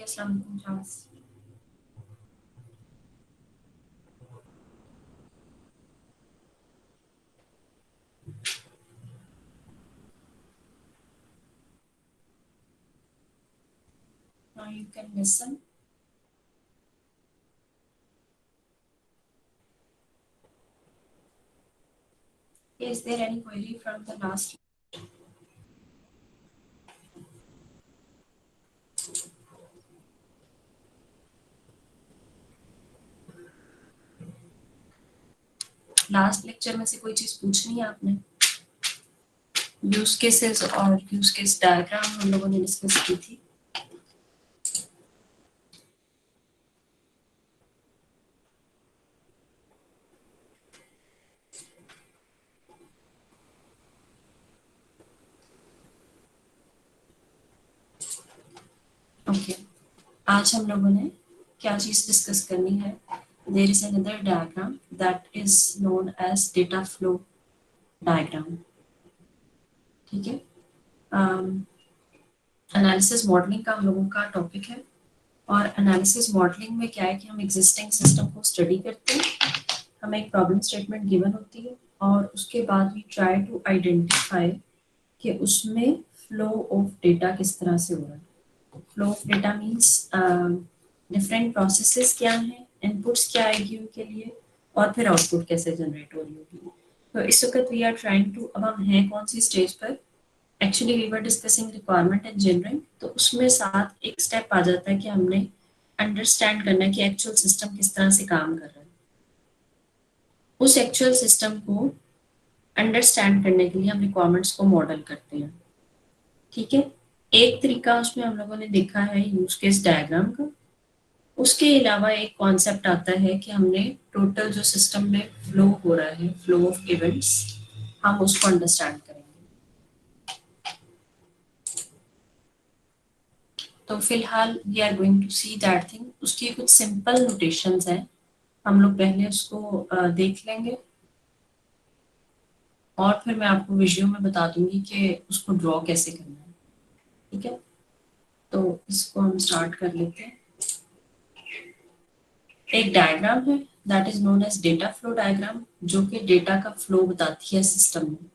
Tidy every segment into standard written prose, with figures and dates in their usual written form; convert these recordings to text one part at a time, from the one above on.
अस्सलाम वालेकुम class. Now you can listen. Is there any query from the last? Last lecture में से कोई चीज पूछनी है आपने? यूज केसेस और यूज केस डायग्राम हम लोगों ने डिस्कस की थी। ओके, आज हम लोगों ने क्या चीज डिस्कस करनी है? There is another diagram that is known as data flow diagram. ठीक है, एनालिसिस मॉडलिंग का हम लोगों का टॉपिक है। और एनालिसिस मॉडलिंग में क्या है कि हम एग्जिस्टिंग सिस्टम को स्टडी करते हैं, हमें एक प्रॉब्लम स्टेटमेंट गिवन होती है और उसके बाद वी ट्राई टू आइडेंटिफाई कि उसमें फ्लो ऑफ डेटा किस तरह से हो रहा है। Flow of data means different processes क्या हैं, इनपुट्स क्या आएगी उनके लिए, और फिर आउटपुट कैसे जनरेट हो रही होगी। तो इस वक्त वी आर ट्राइंग टू, अब हम हैं कौन सी स्टेज पर? Actually we were discussing requirement engineering, तो उसमें साथ एक स्टेप आ जाता है कि हमने अंडरस्टैंड करना है कि एक्चुअल सिस्टम किस तरह से काम कर रहा है। उस एक्चुअल सिस्टम को अंडरस्टैंड करने के लिए हम रिक्वायरमेंट्स को मॉडल करते हैं। ठीक है, एक तरीका उसमें हम लोगों ने देखा है यूज केस डायग्राम का। उसके अलावा एक कॉन्सेप्ट आता है कि हमने टोटल जो सिस्टम में फ्लो हो रहा है, फ्लो ऑफ इवेंट्स, हम उसको अंडरस्टैंड करेंगे। तो फिलहाल we are going to see that thing. उसकी कुछ सिंपल नोटेशंस हैं, हम लोग पहले उसको देख लेंगे और फिर मैं आपको विजुअल में बता दूंगी कि उसको ड्रॉ कैसे करना है। ठीक है, तो इसको हम स्टार्ट कर लेते हैं। एक डायग्राम है that is known as data flow diagram, जो कि डेटा का फ्लो बताती है सिस्टम में।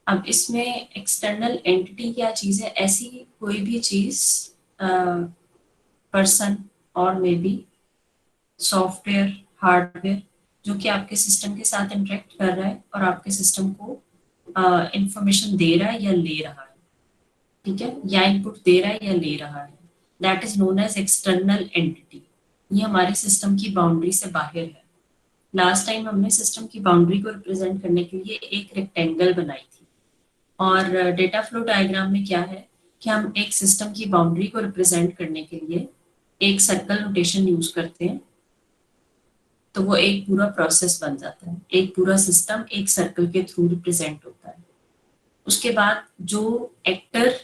अब इसमें एक्सटर्नल एंटिटी क्या चीज है? ऐसी कोई भी चीज, पर्सन और मे बी सॉफ्टवेयर, हार्डवेयर, जो कि आपके सिस्टम के साथ इंटरेक्ट कर रहा है और आपके सिस्टम को इंफॉर्मेशन दे रहा है या ले रहा है। ठीक है, या इनपुट दे रहा है या ले रहा है, that is known as external entity. ये हमारे सिस्टम की बाउंड्री से बाहर है। लास्ट टाइम हमने सिस्टम की बाउंड्री को रिप्रेजेंट करने के लिए एक रेक्टेंगल बनाई थी। और डेटा फ्लो डायग्राम में क्या है कि हम एक सिस्टम की बाउंड्री को रिप्रेजेंट करने के लिए एक सर्कल नोटेशन यूज करते हैं। तो वो एक पूरा प्रोसेस बन जाता है, एक पूरा सिस्टम एक सर्कल के थ्रू रिप्रेजेंट होता है। उसके बाद जो एक्टर,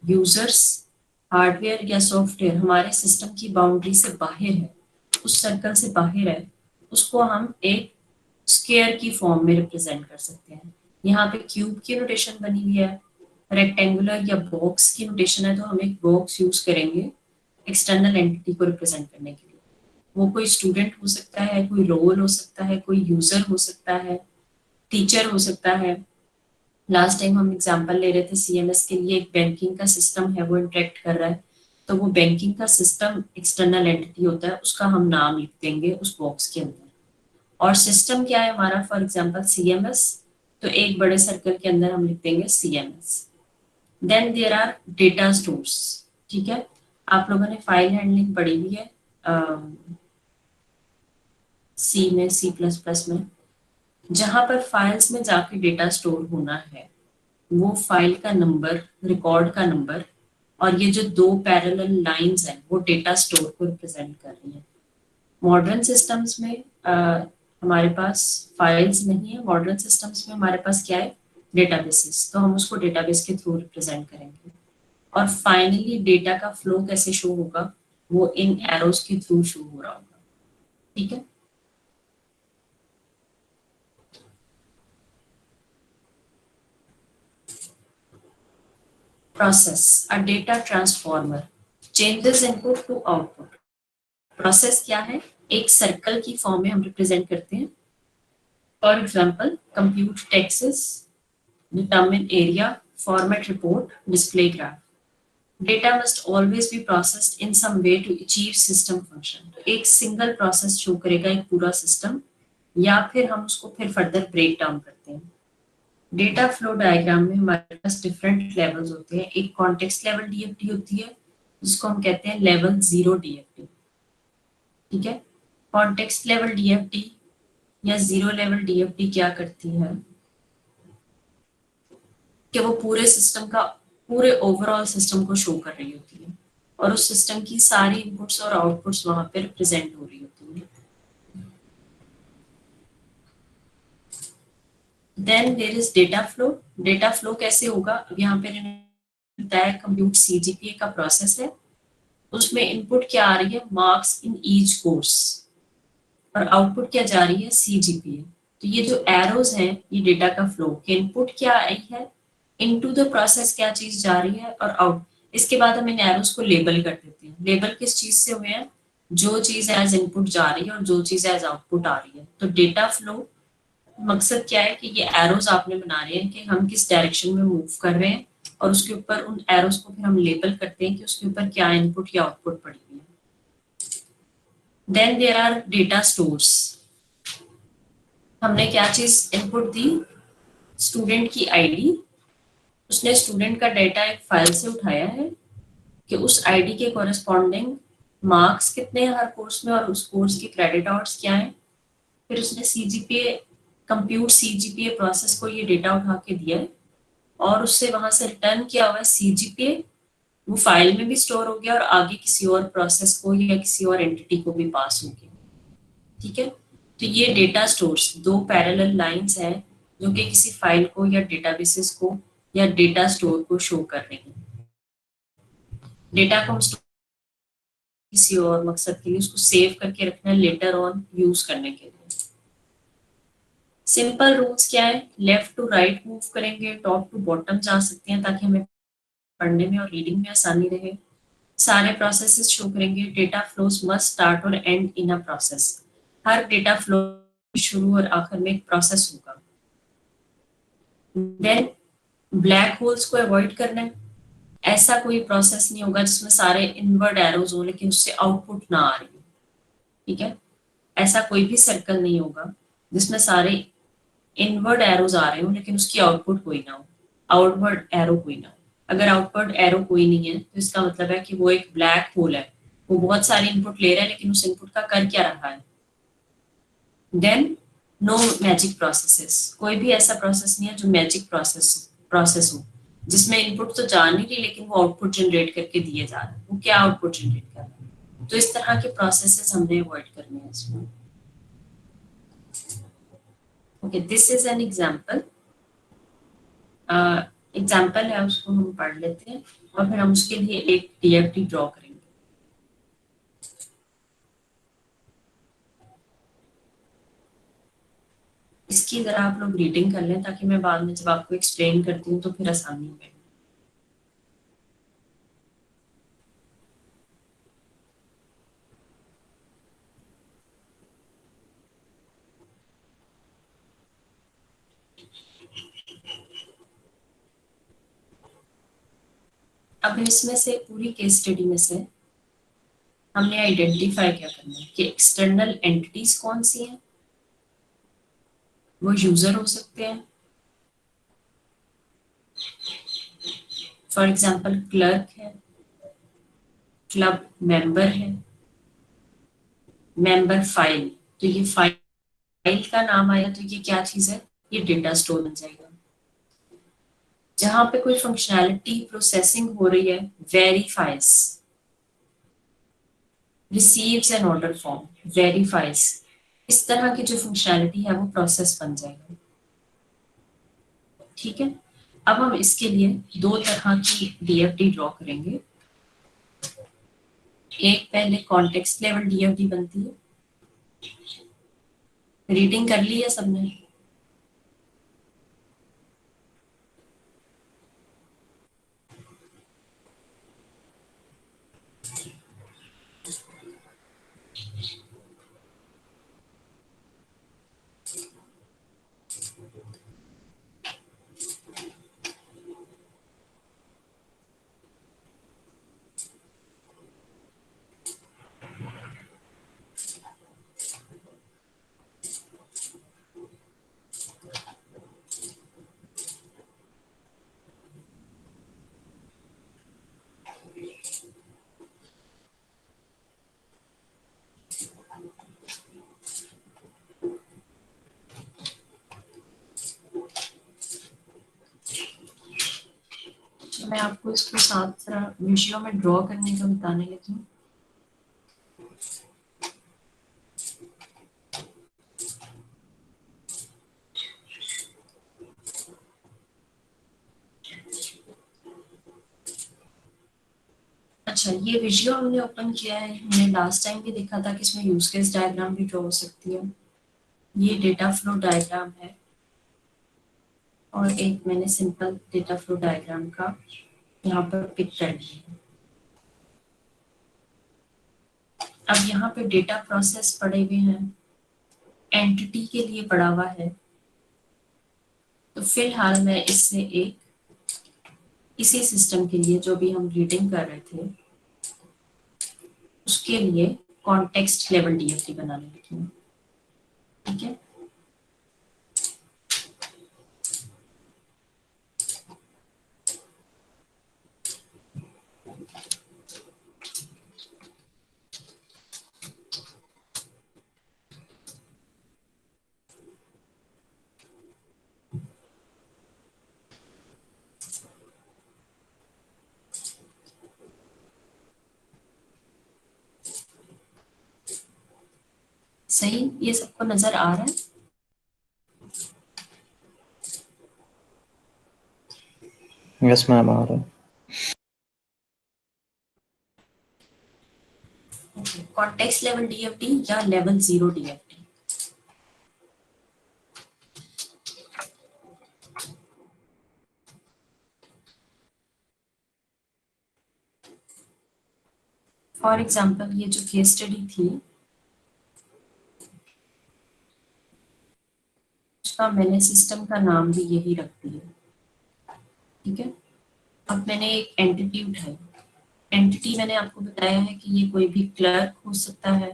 यूजर्स, हार्डवेयर या सॉफ्टवेयर हमारे सिस्टम की बाउंड्री से बाहर है, उस सर्कल से बाहर है, उसको हम एक स्क्वायर की फॉर्म में रिप्रेजेंट कर सकते हैं। यहाँ पे क्यूब की नोटेशन बनी हुई है, रेक्टेंगुलर या बॉक्स की नोटेशन है, तो हम एक बॉक्स यूज करेंगे एक्सटर्नल एंटिटी को रिप्रेजेंट करने के लिए। वो कोई स्टूडेंट हो सकता है, कोई रोल हो सकता है, कोई यूजर हो सकता है, टीचर हो सकता है। लास्ट टाइम हम एग्जांपल ले रहे थे सीएमएस के लिए, एक बैंकिंग का सिस्टम है, वो इंटरेक्ट कर रहा है, तो वो बैंकिंग का सिस्टम एक्सटर्नल एंटिटी होता है, उसका हम नाम लिख देंगे उस बॉक्स के अंदर। और सिस्टम क्या है हमारा? फॉर एग्जांपल सीएमएस, तो एक बड़े सर्कल के अंदर हम लिख देंगे CMS. Then there are data stores. ठीक है, आप लोगों ने फाइल हैंडलिंग पढ़ी हुई है सी में, सी प्लस प्लस में। जहां पर फाइल्स में जाके डेटा स्टोर होना है, वो फाइल का नंबर, रिकॉर्ड का नंबर, और ये जो दो पैरेलल लाइंस हैं वो डेटा स्टोर को रिप्रेजेंट कर रही हैं। मॉडर्न सिस्टम्स में हमारे पास फाइल्स नहीं है, मॉडर्न सिस्टम्स में हमारे पास क्या है? डेटाबेसेस, तो हम उसको डेटाबेस के थ्रू रिप्रेजेंट करेंगे। और फाइनली डेटा का फ्लो कैसे शो होगा? वो इन एरोस के थ्रू शो हो रहा होगा। ठीक है, process, a data transformer. Changes input to output. Process क्या है? एक सर्कल की फॉर्म में हम रिप्रेजेंट करते हैं। For example, compute Texas, determine area, format report, display graph. Data must always be processed in some way to achieve system function। तो एक सिंगल प्रोसेस शो करेगा एक पूरा सिस्टम, या फिर हम उसको फिर फर्दर ब्रेक डाउन करते हैं। डेटा फ्लो डायग्राम में हमारे पास डिफरेंट लेवल्स होते हैं। एक कॉन्टेक्स्ट लेवल डीएफटी होती है, जिसको हम कहते हैं लेवल 0 डीएफटी। ठीक है। कॉन्टेक्स्ट लेवल डीएफटी या 0 लेवल डीएफटी क्या करती है कि वो पूरे सिस्टम का, पूरे ओवरऑल सिस्टम को शो कर रही होती है, और उस सिस्टम की सारी इनपुट्स और आउटपुट्स वहां पे रिप्रेजेंट हो रही होती है। Then there is data flow. Data flow कैसे होगा? अब यहाँ पे बताया कंप्यूट सीजीपीए का प्रोसेस है। उसमें इनपुट क्या आ रही है? मार्क्स इन ईच कोर्स, और आउटपुट क्या जा रही है? सीजीपीए। तो ये जो एरोज हैं, ये डेटा का फ्लो कि इनपुट क्या आई है, इनटू द प्रोसेस क्या चीज जा रही है, और आउट। इसके बाद हम इन एरोज को लेबल कर देते हैं। लेबल किस चीज से हुए हैं? जो चीज एज इनपुट जा रही है और जो चीज एज आउटपुट आ रही है। तो डेटा फ्लो मकसद क्या है कि ये एरोज आपने बना रहे हैं कि हम किस डायरेक्शन में मूव कर रहे हैं, और उसके ऊपर उन एरोज को फिर हम लेबल करते हैं कि उसके ऊपर क्या इनपुट या आउटपुट पड़ी हुई है। Then there are data stores. हमने क्या चीज इनपुट दी? स्टूडेंट की आईडी। उसने स्टूडेंट का डाटा एक फाइल से उठाया है कि उस आईडी के कॉरेस्पॉन्डिंग मार्क्स कितने हैं हर कोर्स में, और उस कोर्स के क्रेडिट आवर्स क्या हैं। फिर उसने सीजीपीए, कंप्यूट सीजीपीए प्रोसेस को ये डेटा उठा के दिया है, और उससे वहां से रिटर्न किया हुआ है सीजीपीए। वो फाइल में भी स्टोर हो गया और आगे किसी और प्रोसेस को या किसी और एंटिटी को भी पास हो गया। ठीक है। तो ये डेटा स्टोर्स दो पैरेलल लाइंस हैं जो कि किसी फाइल को या डेटाबेसेस को या डेटा स्टोर को शो कर रही हैं। डेटा को हम किसी और मकसद के लिए उसको सेव करके रखना है, लेटर ऑन यूज करने के लिए। सिंपल रूल्स क्या है? लेफ्ट टू राइट मूव करेंगे, टॉप टू बॉटम जा सकते हैं ताकि हमें पढ़ने में और रीडिंग में आसानी रहे। सारे प्रोसेसेस शो करेंगे। डेटा फ्लोस मस्ट स्टार्ट और and in a process. Her data flow शुरू और आखिर में एक प्रोसेस होगा। देन ब्लैक होल्स को अवॉइड करना है। ऐसा कोई प्रोसेस नहीं होगा जिसमें सारे इनवर्ड एरोज हो लेकिन उससे आउटपुट ना आ रही हो। ठीक है। ऐसा कोई भी सर्कल नहीं होगा जिसमें सारे इनवर्ड एरोज आ रहे हो लेकिन उसकी आउटपुट कोई ना हो, आउटवर्ड एरो कोई ना हो। अगर आउटवर्ड एरो कोई नहीं है तो इसका मतलब है कि वो एक ब्लैक होल है। वो बहुत सारे इनपुट ले रहा है लेकिन उस इनपुट का कर क्या रहा है। Then no magic processes. कोई भी ऐसा प्रोसेस नहीं है जो मैजिक प्रोसेस हो, जिसमें इनपुट तो जा नहीं रही लेकिन वो आउटपुट जनरेट करके दिए जा रहे हैं। वो क्या आउटपुट जनरेट कर रहा है? तो इस तरह के प्रोसेसेस हमने अवॉइड करने हैं इसमें। Okay, this is an example. Example है, उसको हम पढ़ लेते हैं और फिर हम उसके लिए एक डीएफटी ड्रॉ करेंगे। इसकी जरा आप लोग रीडिंग कर लें ताकि मैं बाद में जब आपको एक्सप्लेन करती हूँ तो फिर आसानी में। अब इसमें से पूरी केस स्टडी में से हमने आइडेंटिफाई क्या करना है कि एक्सटर्नल एंटिटीज कौन सी हैं। वो यूजर हो सकते हैं, फॉर एग्जांपल क्लर्क है, क्लब मेंबर है, मेंबर फाइल। तो ये फाइल का नाम आया तो ये क्या चीज है? ये डेटा स्टोर बन जाएगा। जहां पे कोई फंक्शनैलिटी प्रोसेसिंग हो रही है, verifies, receives N order form, verifies, इस तरह की जो फंक्शनैलिटी है वो प्रोसेस बन जाएगा। ठीक है। अब हम इसके लिए दो तरह की डीएफडी ड्रॉ करेंगे। एक पहले कॉन्टेक्स्ट लेवल डीएफडी बनती है। रीडिंग कर ली है सबने? मैं आपको इसको साथ विषयों में ड्रॉ करने का बताने लगी हूँ। अच्छा, ये विजुअल हमने ओपन किया है। हमने लास्ट टाइम भी देखा था कि इसमें यूज केस डायग्राम भी ड्रॉ हो सकती है। ये डेटा फ्लो डायग्राम है और एक मैंने सिंपल डेटा फ्लो डायग्राम का यहाँ पर पिक कर लिया है। अब यहाँ पे डेटा प्रोसेस पड़े हुए हैं, एंटिटी के लिए पड़ा हुआ है। तो फिलहाल मैं इससे एक इसी सिस्टम के लिए जो भी हम रीडिंग कर रहे थे उसके लिए कॉन्टेक्स्ट लेवल डीएफटी बनाने लगी हूँ। ठीक है, सही, ये सबको नजर आ रहा है। यस मैम, आ रहा है। कॉन्टेक्स्ट लेवल डीएफटी या लेवल 0 डीएफटी। फॉर एग्जाम्पल ये जो केस स्टडी थी उसका मैंने सिस्टम का नाम भी यही रख दिया। ठीक है, अब मैंने एक एंटिटी उठाई। एंटिटी मैंने आपको बताया है कि ये कोई भी क्लर्क हो सकता है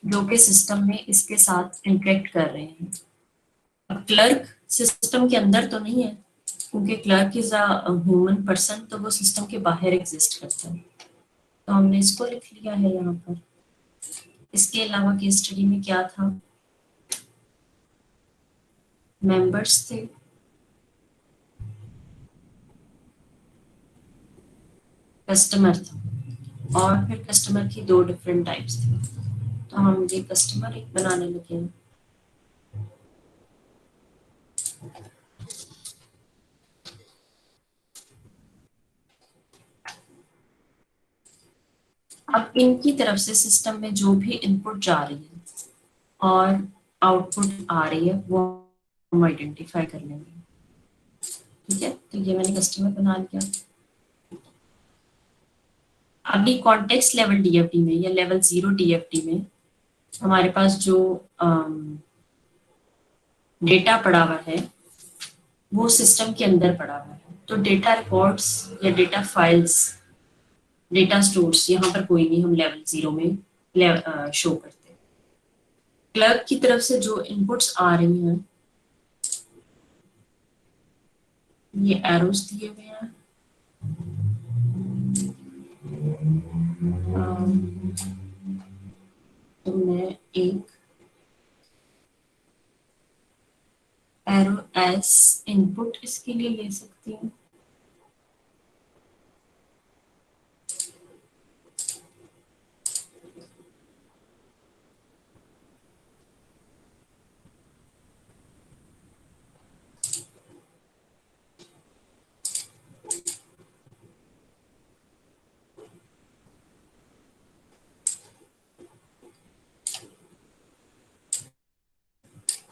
जो कि सिस्टम में इसके साथ इंटरेक्ट कर रहे हैं। अब क्लर्क सिस्टम के अंदर तो नहीं है क्योंकि clerk is a human person, तो वो सिस्टम के बाहर एग्जिस्ट करता है। तो हमने इसको लिख लिया है यहाँ पर। इसके अलावा केस स्टडी में क्या था, मेंबर्स थे, कस्टमर था और फिर कस्टमर की दो डिफरेंट टाइप्स थी। तो हम ये कस्टमर एक बनाने लगे हैं। अब इनकी तरफ से सिस्टम में जो भी इनपुट जा रही है और आउटपुट आ रही है वो हम आइडेंटिफाई कर लेंगे। ठीक है, तो ये मैंने कस्टमर बना लिया। अभी कॉन्टेक्स्ट लेवल डीएफटी में या लेवल 0 डीएफटी में हमारे पास जो डेटा पड़ा हुआ है वो सिस्टम के अंदर पड़ा हुआ है। तो डेटा रिकॉर्ड्स या डेटा फाइल्स, डेटा स्टोर्स यहाँ पर कोई नहीं हम लेवल 0 में शो करते हैं। क्लर्क की तरफ से जो इनपुट्स आ रही हैं, ये एरोस दिए हुए हैं। तो मैं एक एरो एस इनपुट इसके लिए ले सकती हूँ।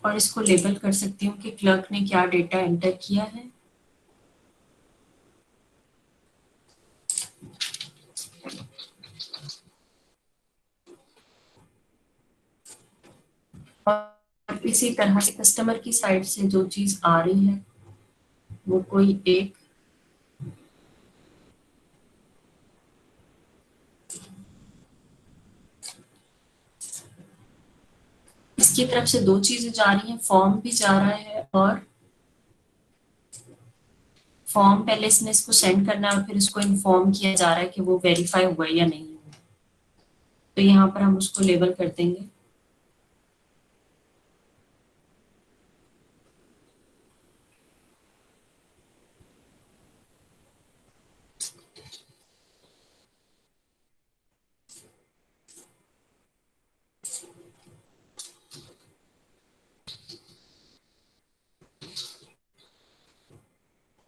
और इसको लेबल कर सकती हूँ कि क्लर्क ने क्या डेटा एंटर किया है। और इसी तरह से कस्टमर की साइड से जो चीज आ रही है वो कोई एक इसकी तरफ से दो चीजें जा रही हैं, फॉर्म भी जा रहा है और फॉर्म पहले इसने इसको सेंड करना है और फिर इसको इन्फॉर्म किया जा रहा है कि वो वेरीफाई हुआ है या नहीं हुआ। तो यहाँ पर हम उसको लेबल कर देंगे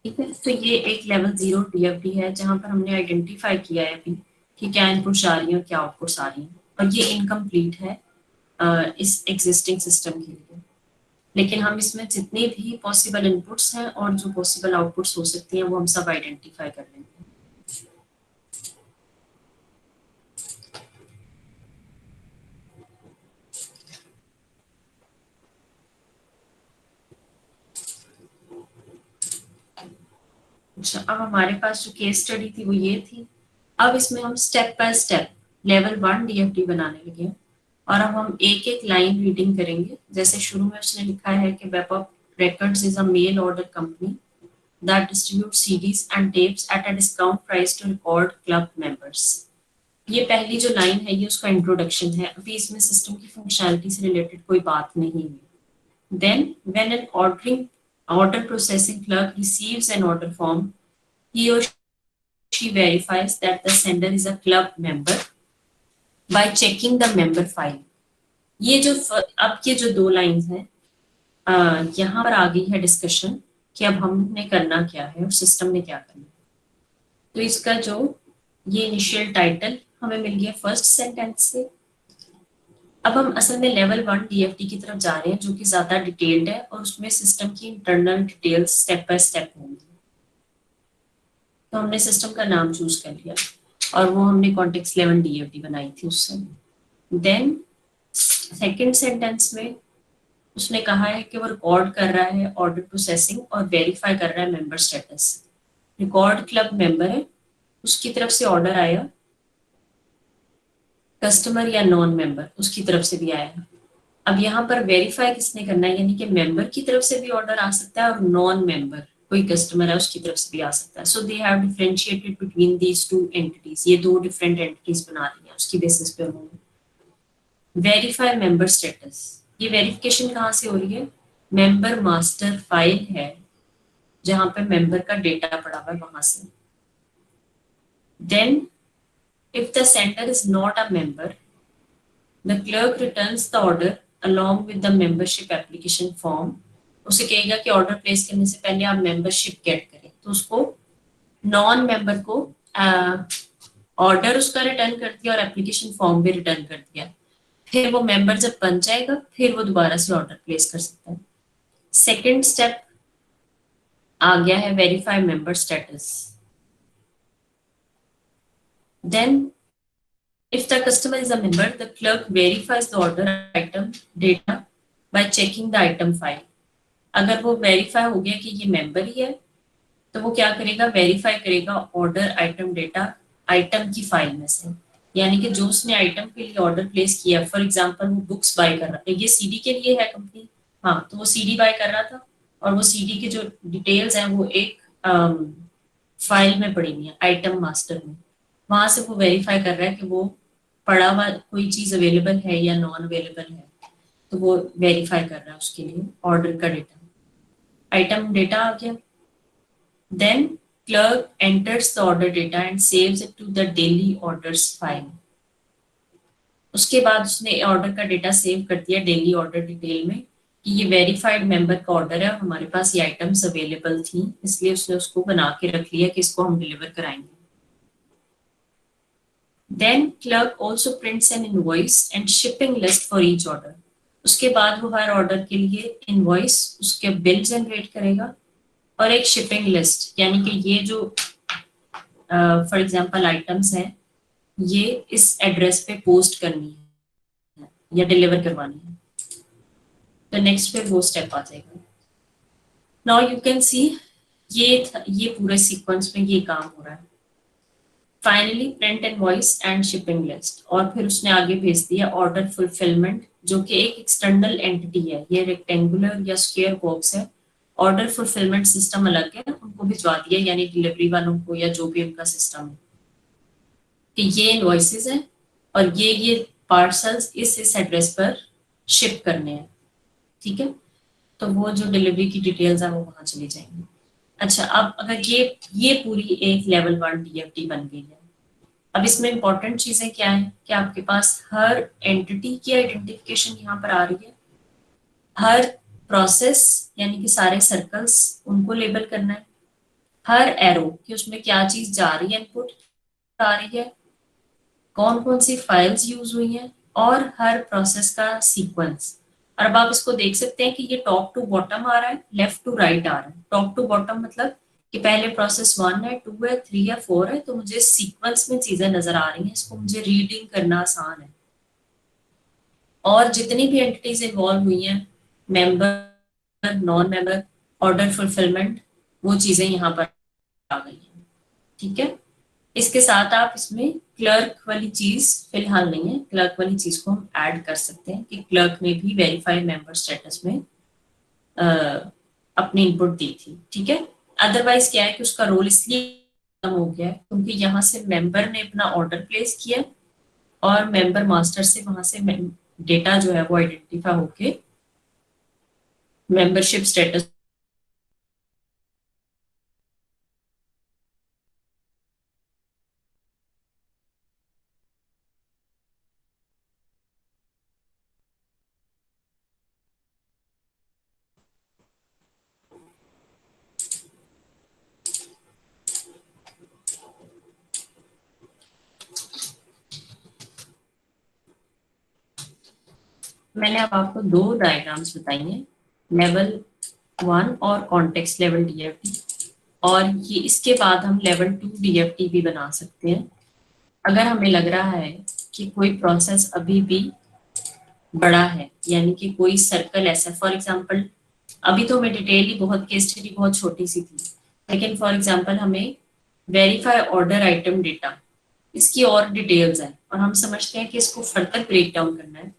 ठीक है, तो ये एक लेवल 0 डीएफडी है जहां पर हमने आइडेंटिफाई किया है अभी कि क्या इनपुट्स आ रही है और क्या आउटपुट्स आ रही है, और ये इनकम्प्लीट है इस एग्जिस्टिंग सिस्टम के लिए। लेकिन हम इसमें जितने भी पॉसिबल इनपुट्स हैं और जो पॉसिबल आउटपुट्स हो सकती हैं वो हम सब आइडेंटिफाई कर लेंगे। अच्छा, अब हमारे पास जो केस स्टडी थी वो ये थी। अब इसमें हम step by step level 1 DFD बनाने लगे और अब हम एक एक लाइन रीडिंग करेंगे। जैसे शुरू में उसने लिखा है कि web of records is a mail order company that distributes CDs and tapes at a discount price to record club members। ये पहली जो लाइन है ये उसका इंट्रोडक्शन है, अभी इसमें सिस्टम की फंक्शनैलिटी से रिलेटेड कोई बात नहीं है। Then when an order processing clerk receives an order form, he or she verifies that the sender is a club member by checking the member file। ये जो अब ये जो दो लाइंस हैं, यहाँ पर आ गई है डिस्कशन कि अब हमने करना क्या है और सिस्टम ने क्या करना है। तो इसका जो ये इनिशियल टाइटल हमें मिल गया फर्स्ट सेंटेंस से। अब हम असल में लेवल 1 डीएफटी की तरफ जा रहे हैं जो कि ज्यादा डिटेल्ड है और उसमें सिस्टम की internal details step by step होंगी। तो हमने सिस्टम का नाम चूज कर लिया और वो हमने कॉन्टेक्स्ट 11 डीएफटी बनाई थी उससे। देन सेकेंड सेंटेंस में उसने कहा है कि वो रिकॉर्ड कर रहा है ऑर्डर प्रोसेसिंग और वेरीफाई कर रहा है member status. Record club member है, उसकी तरफ से ऑर्डर आया, कस्टमर या नॉन मेंबर उसकी तरफ से भी आया। अब यहाँ पर वेरीफाई किसने करना है, यानी कि मेंबर की तरफ से भी ऑर्डर आ सकता है और नॉन मेंबर कोई कस्टमर है उसकी तरफ से भी आ सकता है। So they have differentiated between these two entities, ये दो डिफरेंट एंटिटीज बना रही हैं उसकी बेसिस पे उन्होंने। वेरीफाई मेंबर स्टेटस, ये वेरिफिकेशन कहाँ से हो रही है, मेंबर मास्टर फाइल है जहां पे मेंबर का डेटा पड़ा हुआ है वहां से। Then if the sender is not a member, the clerk returns the order along with the membership application form. उसे कहेगा कि ऑर्डर प्लेस करने से पहले आप मेंबरशिप गेट करें, तो उसको नॉन मेंबर को ऑर्डर उसका रिटर्न कर दिया और एप्लीकेशन फॉर्म भी रिटर्न कर दिया। फिर वो मेंबर जब बन जाएगा फिर वो दोबारा से ऑर्डर प्लेस कर सकता है। सेकेंड स्टेप आ गया है verify member status. Then if the customer is a member, the clerk verifies the order item data by checking the item file। अगर वो वेरीफाई हो गया कि ये मेंबर ही है तो वो क्या करेगा, वेरीफाई करेगा ऑर्डर आइटम डेटा आइटम की फाइल में से। यानी कि जो उसने आइटम के लिए ऑर्डर प्लेस किया, फॉर एग्जांपल वो बुक्स बाय कर रहा था, ये सीडी के लिए है कंपनी, हाँ, तो वो सीडी बाय कर रहा था और वो सीडी की जो डिटेल्स हैं वो एक फाइल में पड़ी हुई है आइटम मास्टर में। वहां से वो वेरीफाई कर रहा है कि वो पड़ा हुआ कोई चीज अवेलेबल है या नॉन अवेलेबल है, तो वो वेरीफाई कर रहा है उसके लिए ऑर्डर का डेटा। आइटम डेटा आ गया। Then clerk enters the order data and saves it to the daily orders file. उसके बाद उसने ऑर्डर का डेटा सेव कर दिया डेली ऑर्डर डिटेल में कि ये वेरीफाइड मेंबर का ऑर्डर है और हमारे पास ये आइटम्स अवेलेबल थी, इसलिए उसने उसको बना के रख लिया कि इसको हम डिलीवर कराएंगे। Then clerk also prints an invoice and shipping list for each order। उसके बाद वो हर ऑर्डर के लिए इनवॉइस उसके बिल जनरेट करेगा और एक शिपिंग लिस्ट, यानी कि ये जो फॉर एग्जांपल आइटम्स हैं ये इस एड्रेस पे पोस्ट करनी है या डिलीवर करवानी है। तो नेक्स्ट पे वो स्टेप आ जाएगा। नाउ यू कैन सी ये पूरे सीक्वेंस में ये काम हो रहा है। Finally print invoice and shipping list, और फिर उसने आगे भेज दिया ऑर्डर फुलफिलमेंट जो कि एक एक्सटर्नल एंटिटी है, ये रेक्टेंगुलर या स्क्वायर बॉक्स है। ऑर्डर फुलफिलमेंट सिस्टम अलग है, उनको भिजवा दिया यानी डिलीवरी वालों को या जो भी उनका सिस्टम है कि ये इनवॉइसेस हैं और ये पार्सल्स इस एड्रेस पर शिप करने हैं, ठीक है। तो वो जो डिलीवरी की डिटेल्स है वो वहां चली जाएंगी। अच्छा, अब अगर ये पूरी एक लेवल 1 डीएफटी बन गई है, अब इसमें इंपॉर्टेंट चीजें क्या है कि आपके पास हर एंटिटी की आइडेंटिफिकेशन यहाँ पर आ रही है, हर प्रोसेस यानी कि सारे सर्कल्स उनको लेबल करना है, हर एरो कि उसमें क्या चीज जा रही है, इनपुट आ रही है, कौन कौन सी फाइल्स यूज हुई हैं, और हर प्रोसेस का सीक्वेंस। और अब आप इसको देख सकते हैं कि ये टॉप टू बॉटम आ रहा है, लेफ्ट टू राइट आ रहा है। टॉप टू बॉटम मतलब कि पहले प्रोसेस 1 है, 2 है, 3 है, 4 है, तो मुझे सीक्वेंस में चीजें नजर आ रही हैं, इसको मुझे रीडिंग करना आसान है। और जितनी भी एंटिटीज इन्वॉल्व हुई हैं, member, non member, order fulfilment, वो चीजें यहाँ पर आ गई हैं। ठीक है, इसके साथ आप इसमें क्लर्क वाली चीज फिलहाल नहीं है, क्लर्क वाली चीज को हम ऐड कर सकते हैं कि क्लर्क ने भी वेरीफाई मेंबर स्टेटस में अपनी इनपुट दी थी। ठीक है, अदरवाइज क्या है कि उसका रोल इसलिए कम हो गया है क्योंकि यहाँ से मेंबर ने अपना ऑर्डर प्लेस किया और मेंबर मास्टर से वहां से डेटा जो है वो आइडेंटिफाई होके मेंबरशिप स्टेटस। मैंने अब आपको दो डायग्राम्स बताई हैं, लेवल 1 और कॉन्टेक्स्ट लेवल डीएफटी, और ये इसके बाद हम लेवल 2 डीएफटी भी बना सकते हैं अगर हमें लग रहा है कि कोई प्रोसेस अभी भी बड़ा है, यानी कि कोई सर्कल ऐसा, फॉर एग्जांपल अभी तो हमें डिटेल ही बहुत, केस स्टडी बहुत छोटी सी थी, लेकिन फॉर एग्जांपल हमें वेरीफाई ऑर्डर आइटम डेटा, इसकी और डिटेल्स है और हम समझते हैं कि इसको फर्दर ब्रेक डाउन करना है,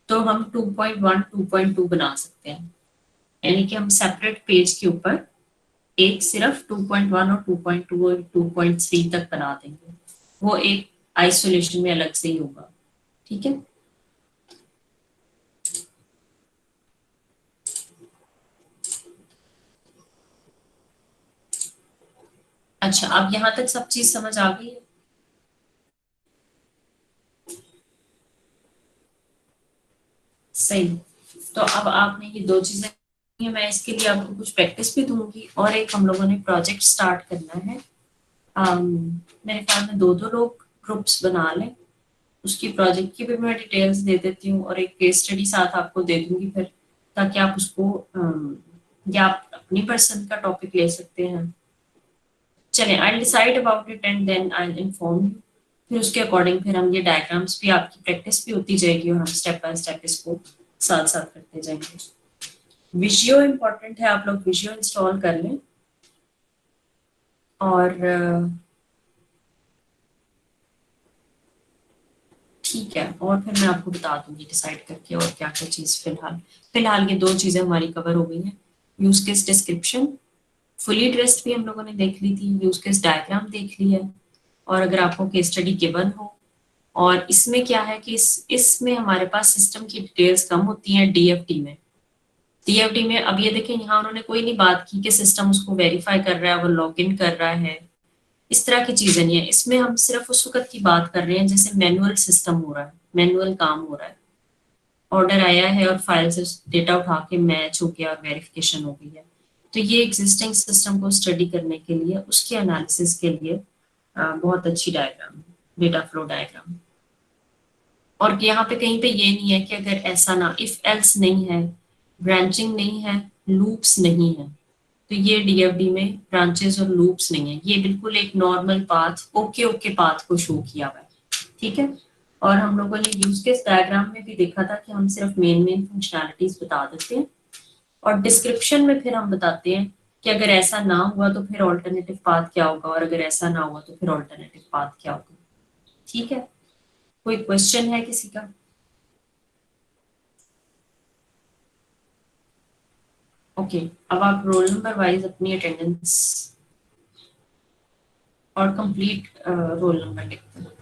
तो हम 2.1 2.2 बना सकते हैं। यानी कि हम सेपरेट पेज के ऊपर एक सिर्फ 2.1 और 2.2 और 2.3 तक बना देंगे, वो एक आइसोलेशन में अलग से ही होगा। ठीक है, अच्छा अब यहाँ तक सब चीज समझ आ गई है। सही, तो अब आपने ये दो चीजें, मैं इसके लिए आपको कुछ प्रैक्टिस भी दूंगी और एक हम लोगों ने प्रोजेक्ट स्टार्ट करना है। मेरे ख्याल में दो दो लोग ग्रुप्स बना लें, उसकी प्रोजेक्ट की भी मैं डिटेल्स दे देती हूँ और एक केस स्टडी साथ आपको दे दूंगी फिर, ताकि आप उसको या आप अपनी पसंद का टॉपिक ले सकते हैं। चलें, I decide about it and then I inform you. फिर उसके अकॉर्डिंग फिर हम ये डायग्राम्स भी, आपकी प्रैक्टिस भी होती जाएगी और हम स्टेप बाय स्टेप इसको साथ साथ करते जाएंगे। विजियो इम्पोर्टेंट है, आप लोग विजियो इंस्टॉल कर लें। और ठीक है, और फिर मैं आपको बता दूंगी डिसाइड करके और क्या क्या चीज़। फिलहाल फिलहाल ये दो चीज़ें हमारी कवर हो गई हैं। Use case description fully dressed भी हम लोगों ने देख ली थी, यूज केस डायग्राम देख ली है, और अगर आपको केस स्टडी गिवन हो, और इसमें क्या है कि इसमें हमारे पास सिस्टम की डिटेल्स कम होती हैं डीएफटी में। डीएफटी में अब ये देखें, यहाँ उन्होंने कोई नहीं बात की कि सिस्टम उसको वेरीफाई कर रहा है, वो लॉग इन कर रहा है, इस तरह की चीजें नहीं है। इसमें हम सिर्फ उस वक्त की बात कर रहे हैं जैसे मैनुअल सिस्टम हो रहा है, मैनुअल काम हो रहा है, ऑर्डर आया है और फाइल से डेटा उठा के मैच हो गया और वेरिफिकेशन हो गई है। तो ये एग्जिस्टिंग सिस्टम को स्टडी करने के लिए, उसके एनालिसिस के लिए बहुत अच्छी डायग्राम है, डेटा फ्लो डायग्राम। और यहाँ पे कहीं पे ये नहीं है कि अगर ऐसा ना, इफ एल्स नहीं है, ब्रांचिंग नहीं है, लूप्स नहीं है, तो ये डीएफडी में ब्रांचेस और लूप्स नहीं है, ये बिल्कुल एक normal path, okay okay path को शो किया हुआ है। ठीक है, और हम लोगों ने यूज केस डायग्राम में भी देखा था कि हम सिर्फ मेन मेन फंक्शनैलिटीज बता देते हैं और डिस्क्रिप्शन में फिर हम बताते हैं कि अगर ऐसा ना हुआ तो फिर ऑल्टरनेटिव पाथ क्या होगा, और अगर ऐसा ना हुआ तो फिर ऑल्टरनेटिव पाथ क्या होगा। ठीक है, कोई क्वेश्चन है किसी का? ओके, अब आप रोल नंबर वाइज अपनी अटेंडेंस और कंप्लीट रोल नंबर लिखते हैं।